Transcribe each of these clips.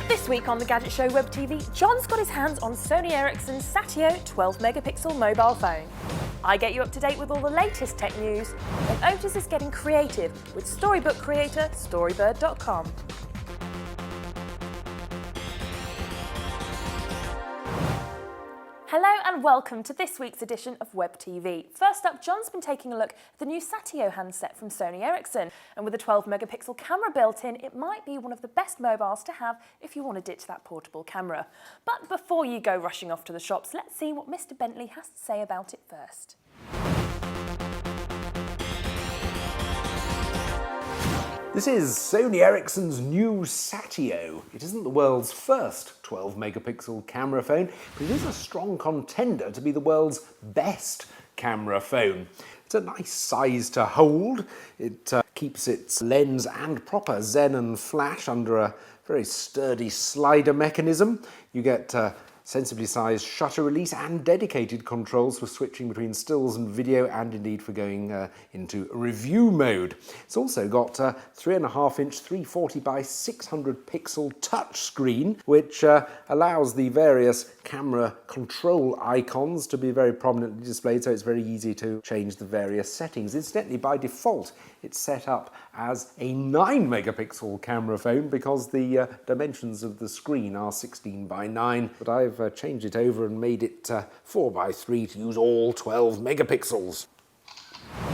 This week on the Gadget Show WebTV, John's got his hands on Sony Ericsson Satio 12-megapixel mobile phone. I get you up to date with all the latest tech news, and Otis is getting creative with storybook creator Storybird.com. Hello and welcome to this week's edition of WebTV. First up, John's been taking a look at the new Satio handset from Sony Ericsson, and with a 12-megapixel camera built in, it might be one of the best mobiles to have if you want to ditch that portable camera. But before you go rushing off to the shops, let's see what Mr. Bentley has to say about it first. This is Sony Ericsson's new Satio. It isn't the world's first 12-megapixel camera phone, but it is a strong contender to be the world's best camera phone. It's a nice size to hold. It keeps its lens and proper xenon flash under a very sturdy slider mechanism. You get sensibly sized shutter release and dedicated controls for switching between stills and video, and indeed for going into review mode. It's also got a 3.5-inch 340 by 600 pixel touch screen, which allows the various camera control icons to be very prominently displayed, so it's very easy to change the various settings. Incidentally, by default, it's set up as a 9-megapixel camera phone because the dimensions of the screen are 16 by 9, but I've changed it over and made it 4 by 3 to use all 12 megapixels.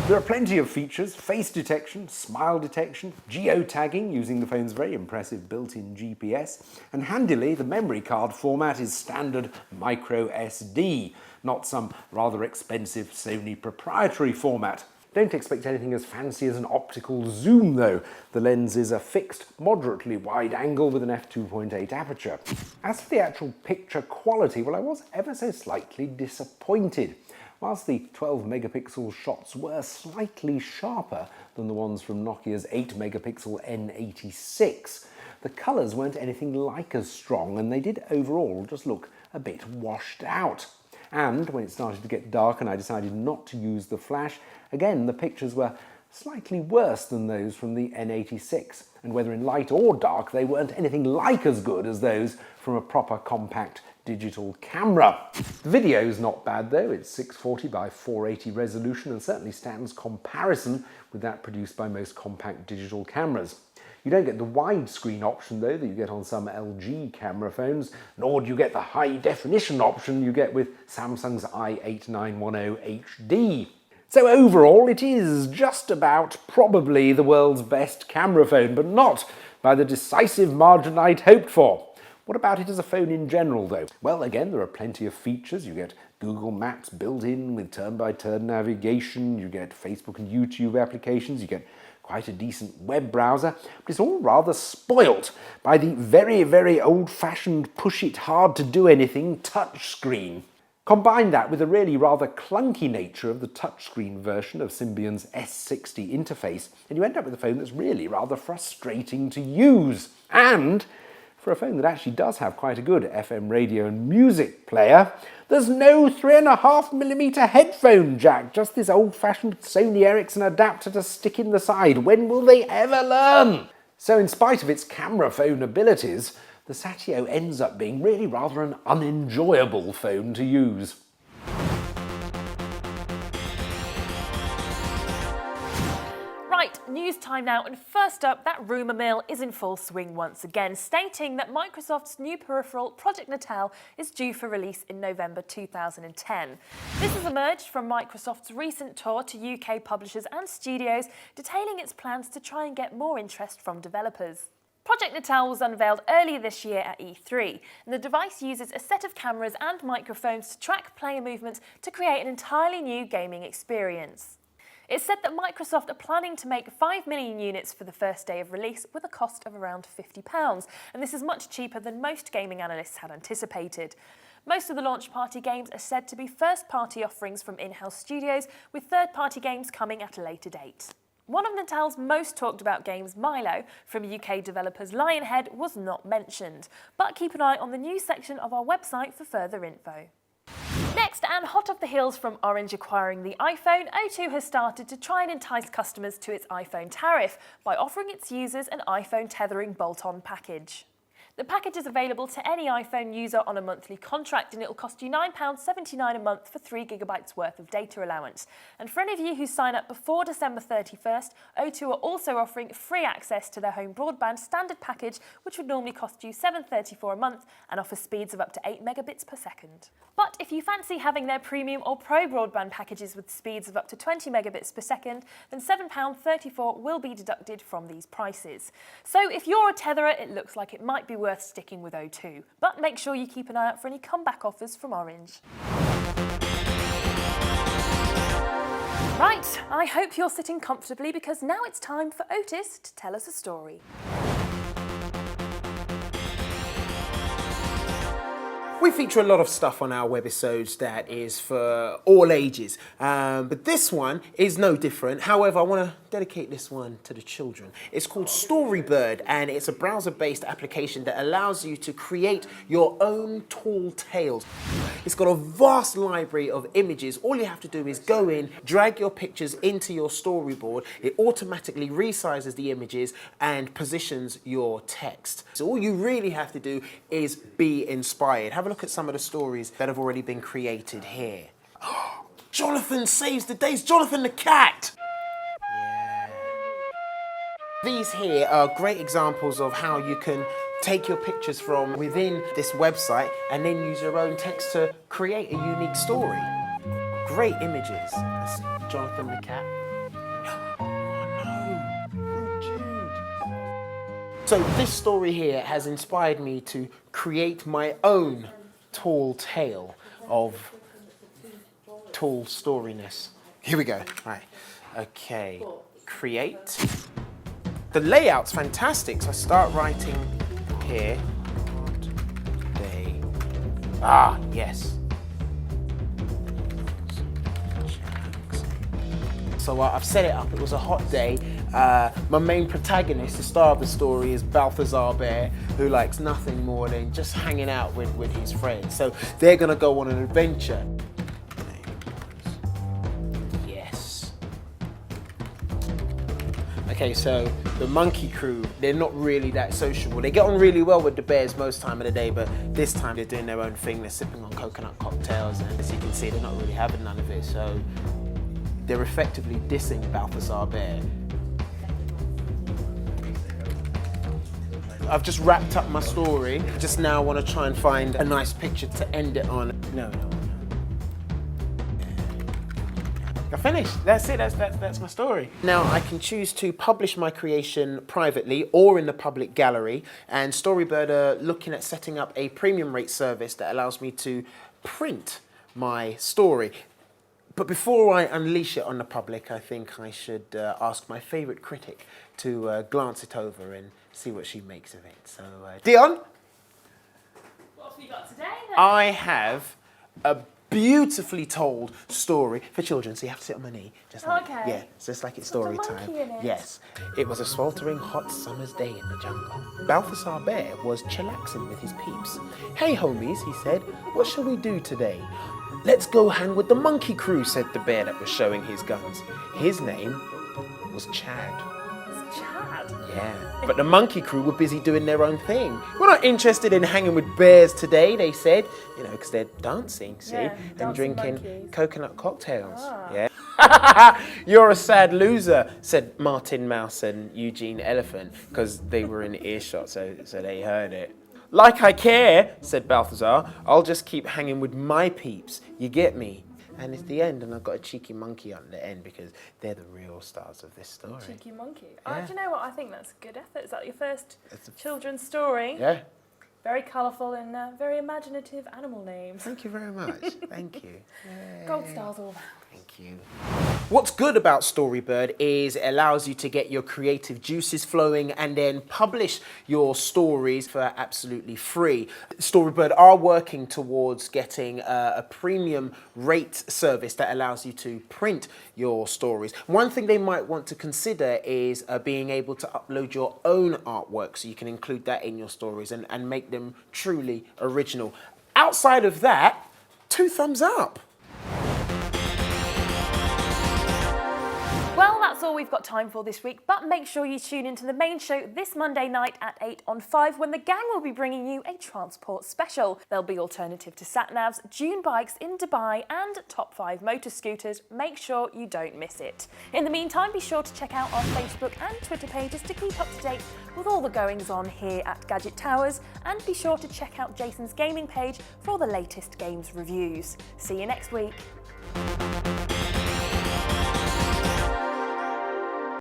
There are plenty of features: face detection, smile detection, geotagging using the phone's very impressive built-in GPS, and handily the memory card format is standard micro SD, not some rather expensive Sony proprietary format. Don't expect anything as fancy as an optical zoom though. The lens is a fixed, moderately wide angle with an f2.8 aperture. As for the actual picture quality, well, I was ever so slightly disappointed. Whilst the 12-megapixel shots were slightly sharper than the ones from Nokia's 8-megapixel N86, the colours weren't anything like as strong, and they did overall just look a bit washed out. And when it started to get dark and I decided not to use the flash, again the pictures were slightly worse than those from the N86, and whether in light or dark they weren't anything like as good as those from a proper compact digital camera. The video's not bad though. It's 640 by 480 resolution and certainly stands comparison with that produced by most compact digital cameras. You don't get the widescreen option though that you get on some LG camera phones, nor do you get the high definition option you get with Samsung's i8910 HD. So overall it is just about probably the world's best camera phone, but not by the decisive margin I'd hoped for. What about it as a phone in general though? Well, again, there are plenty of features. You get Google Maps built in with turn-by-turn navigation, you get Facebook and YouTube applications, you get quite a decent web browser, but it's all rather spoilt by the very, very old-fashioned push-it-hard-to-do-anything touchscreen. Combine that with the really rather clunky nature of the touchscreen version of Symbion's S60 interface, and you end up with a phone that's really rather frustrating to use. And for a phone that actually does have quite a good FM radio and music player, there's no 3.5mm headphone jack, just this old-fashioned Sony Ericsson adapter to stick in the side. When will they ever learn? So in spite of its camera phone abilities, the Satio ends up being really rather an unenjoyable phone to use. Right, news time now, and first up, that rumour mill is in full swing once again, stating that Microsoft's new peripheral, Project Natal, is due for release in November 2010. This has emerged from Microsoft's recent tour to UK publishers and studios, detailing its plans to try and get more interest from developers. Project Natal was unveiled earlier this year at E3, and the device uses a set of cameras and microphones to track player movements to create an entirely new gaming experience. It's said that Microsoft are planning to make 5 million units for the first day of release with a cost of around £50, and this is much cheaper than most gaming analysts had anticipated. Most of the launch party games are said to be first-party offerings from in-house studios, with third-party games coming at a later date. One of Natal's most talked about games, Milo, from UK developers Lionhead, was not mentioned, but keep an eye on the news section of our website for further info. Next, and hot off the heels from Orange acquiring the iPhone, O2 has started to try and entice customers to its iPhone tariff by offering its users an iPhone tethering bolt-on package. The package is available to any iPhone user on a monthly contract, and it'll cost you £9.79 a month for 3 GB worth of data allowance. And for any of you who sign up before December 31st, O2 are also offering free access to their home broadband standard package, which would normally cost you £7.34 a month and offers speeds of up to 8 megabits per second. But if you fancy having their premium or pro broadband packages with speeds of up to 20 megabits per second, then £7.34 will be deducted from these prices. So if you're a tetherer, it looks like it might be worth sticking with O2. But make sure you keep an eye out for any comeback offers from Orange. Right, I hope you're sitting comfortably because now it's time for Otis to tell us a story. We feature a lot of stuff on our webisodes that is for all ages, but this one is no different. However, I want to dedicate this one to the children. It's called Storybird, and it's a browser-based application that allows you to create your own tall tales. It's got a vast library of images. All you have to do is go in, drag your pictures into your storyboard. It automatically resizes the images and positions your text. So all you really have to do is be inspired. Have a look at some of the stories that have already been created here. Jonathan saves the day. It's Jonathan the cat. Yeah. These here are great examples of how you can take your pictures from within this website and then use your own text to create a unique story. Great images. That's Jonathan the cat. Oh no, Jude. So this story here has inspired me to create my own tall tale of tall storyness. Here we go. Right. Okay. Create. The layout's fantastic. So I start writing here. Day. Ah, yes. So I've set it up. It was a hot day. My main protagonist, the star of the story, is Balthazar Bear, who likes nothing more than just hanging out with his friends. So they're gonna go on an adventure. Yes. Okay, so the monkey crew, they're not really that sociable. They get on really well with the bears most time of the day, but this time they're doing their own thing. They're sipping on coconut cocktails, and as you can see, they're not really having none of it. So they're effectively dissing Balthazar Bear. I've just wrapped up my story. Just now want to try and find a nice picture to end it on. No. I finished. That's it. That's my story. Now I can choose to publish my creation privately or in the public gallery. And Storybird are looking at setting up a premium rate service that allows me to print my story. But before I unleash it on the public, I think I should ask my favourite critic to glance it over and see what she makes of it. So, Dion? What have you got today then? I have a beautifully told story for children, so you have to sit on my knee. Just like, Okay. Yeah, just like it's story Got a time. monkey in it. Yes. It was a sweltering hot summer's day in the jungle. Balthazar Bear was chillaxing with his peeps. Hey homies, he said, what shall we do today? Let's go hang with the monkey crew, said the bear that was showing his guns. His name was Chad. It's Chad. Yeah, but the monkey crew were busy doing their own thing. We're not interested in hanging with bears today, they said, you know, because they're dancing, see, Yeah, and dancing drinking monkeys. coconut cocktails. Ah. Yeah. You're a sad loser, said Martin Mouse and Eugene Elephant, because they were in earshot, so they heard it. Like I care, said Balthazar. I'll just keep hanging with my peeps. You get me? And it's the end, and I've got a cheeky monkey on the end because they're the real stars of this story. Cheeky monkey. Yeah. Do you know what? I think that's a good effort. Is that your first children's story? Yeah. Very colourful and very imaginative animal names. Thank you very much. Thank you. Gold stars all round. Thank you. What's good about Storybird is it allows you to get your creative juices flowing and then publish your stories for absolutely free. Storybird are working towards getting a premium rate service that allows you to print your stories. One thing they might want to consider is being able to upload your own artwork so you can include that in your stories and make them truly original. Outside of that, 2 thumbs up. Well, that's that's all we've got time for this week, but make sure you tune into the main show this Monday night at 8 on 5 when the gang will be bringing you a transport special. There'll be alternative to sat-navs, dune bikes in Dubai and top 5 motor scooters. Make sure you don't miss it. In the meantime, be sure to check out our Facebook and Twitter pages to keep up to date with all the goings on here at Gadget Towers, and be sure to check out Jason's gaming page for all the latest games reviews. See you next week.